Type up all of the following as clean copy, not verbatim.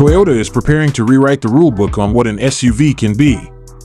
Toyota is preparing to rewrite the rulebook on what an SUV can be.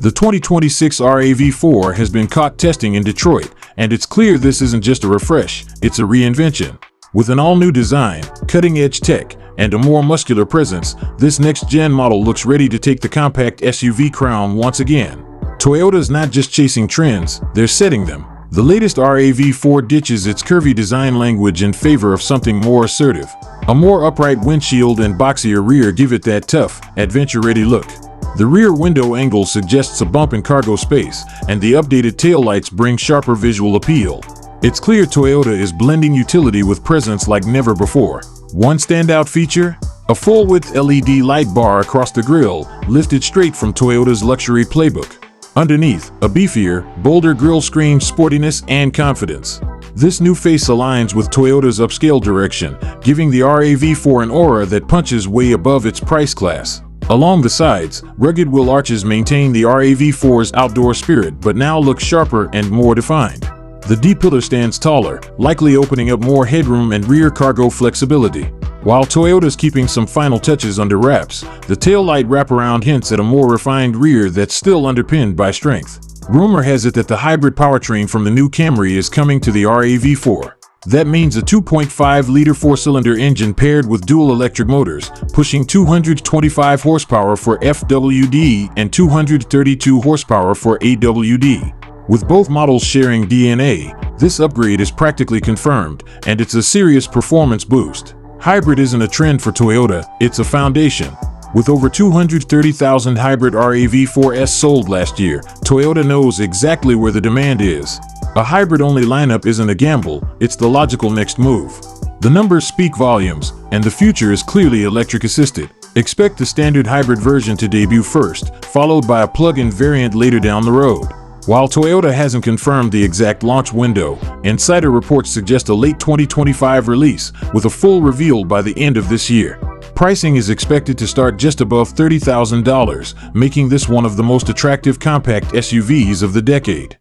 The 2026 RAV4 has been caught testing in Detroit, and it's clear this isn't just a refresh, it's a reinvention. With an all-new design, cutting-edge tech, and a more muscular presence, this next-gen model looks ready to take the compact SUV crown once again. Toyota's not just chasing trends, they're setting them. The latest RAV4 ditches its curvy design language in favor of something more assertive. A more upright windshield and boxier rear give it that tough, adventure-ready look. The rear window angle suggests a bump in cargo space, and the updated taillights bring sharper visual appeal. It's clear Toyota is blending utility with presence like never before. One standout feature? A full-width LED light bar across the grille, lifted straight from Toyota's luxury playbook. Underneath, a beefier, bolder grille screams sportiness and confidence. This new face aligns with Toyota's upscale direction, giving the RAV4 an aura that punches way above its price class. Along the sides, rugged wheel arches maintain the RAV4's outdoor spirit but now look sharper and more defined. The D-pillar stands taller, likely opening up more headroom and rear cargo flexibility. While Toyota's keeping some final touches under wraps, the taillight wraparound hints at a more refined rear that's still underpinned by strength. Rumor has it that the hybrid powertrain from the new Camry is coming to the RAV4. That means a 2.5-liter four-cylinder engine paired with dual electric motors, pushing 225 horsepower for FWD and 232 horsepower for AWD. With both models sharing DNA, this upgrade is practically confirmed, and it's a serious performance boost. Hybrid isn't a trend for Toyota, it's a foundation. With over 230,000 hybrid RAV4s sold last year, Toyota knows exactly where the demand is. A hybrid-only lineup isn't a gamble, it's the logical next move. The numbers speak volumes, and the future is clearly electric-assisted. Expect the standard hybrid version to debut first, followed by a plug-in variant later down the road. While Toyota hasn't confirmed the exact launch window, insider reports suggest a late 2025 release, with a full reveal by the end of this year. Pricing is expected to start just above $30,000, making this one of the most attractive compact SUVs of the decade.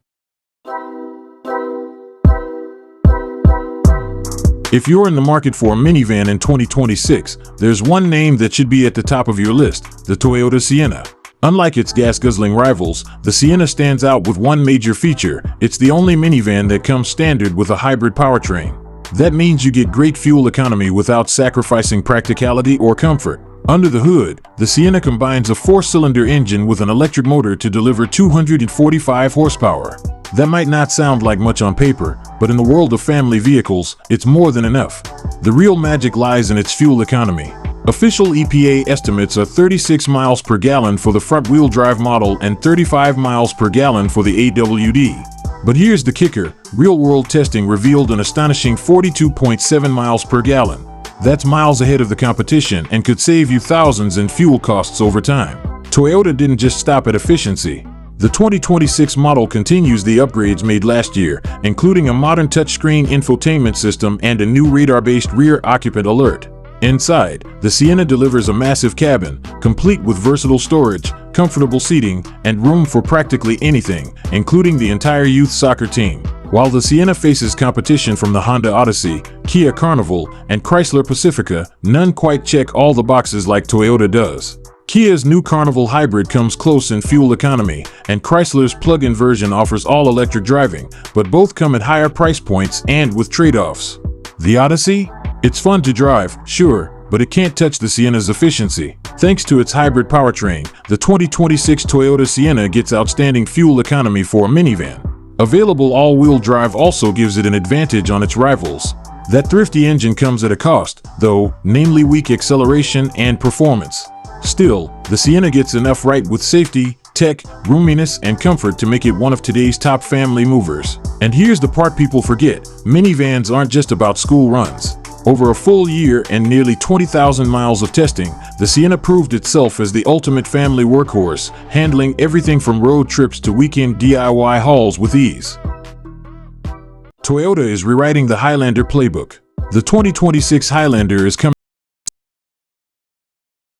If you're in the market for a minivan in 2026, there's one name that should be at the top of your list: the Toyota Sienna. Unlike its gas-guzzling rivals, the Sienna stands out with one major feature: it's the only minivan that comes standard with a hybrid powertrain. That means you get great fuel economy without sacrificing practicality or comfort. Under the hood, the Sienna combines a four-cylinder engine with an electric motor to deliver 245 horsepower. That might not sound like much on paper, but in the world of family vehicles, it's more than enough. The real magic lies in its fuel economy. Official EPA estimates are 36 miles per gallon for the front-wheel drive model and 35 miles per gallon for the AWD. But here's the kicker: real-world testing revealed an astonishing 42.7 miles per gallon. That's miles ahead of the competition and could save you thousands in fuel costs over time. Toyota didn't just stop at efficiency. The 2026 model continues the upgrades made last year, including a modern touchscreen infotainment system and a new radar-based rear occupant alert. Inside, the Sienna delivers a massive cabin, complete with versatile storage, comfortable seating, and room for practically anything, including the entire youth soccer team. While the Sienna faces competition from the Honda Odyssey, Kia Carnival, and Chrysler Pacifica, none quite check all the boxes like Toyota does. Kia's new Carnival hybrid comes close in fuel economy, and Chrysler's plug-in version offers all-electric driving, but both come at higher price points and with trade-offs. The Odyssey? It's fun to drive, sure, but it can't touch the Sienna's efficiency. Thanks to its hybrid powertrain, the 2026 Toyota Sienna gets outstanding fuel economy for a minivan. Available all-wheel drive also gives it an advantage on its rivals. That thrifty engine comes at a cost, though, namely weak acceleration and performance. Still, the Sienna gets enough right with safety, tech, roominess, and comfort to make it one of today's top family movers. And here's the part people forget: minivans aren't just about school runs. Over a full year and nearly 20,000 miles of testing, the Sienna proved itself as the ultimate family workhorse, handling everything from road trips to weekend DIY hauls with ease. Toyota is rewriting the Highlander playbook. The 2026 Highlander is coming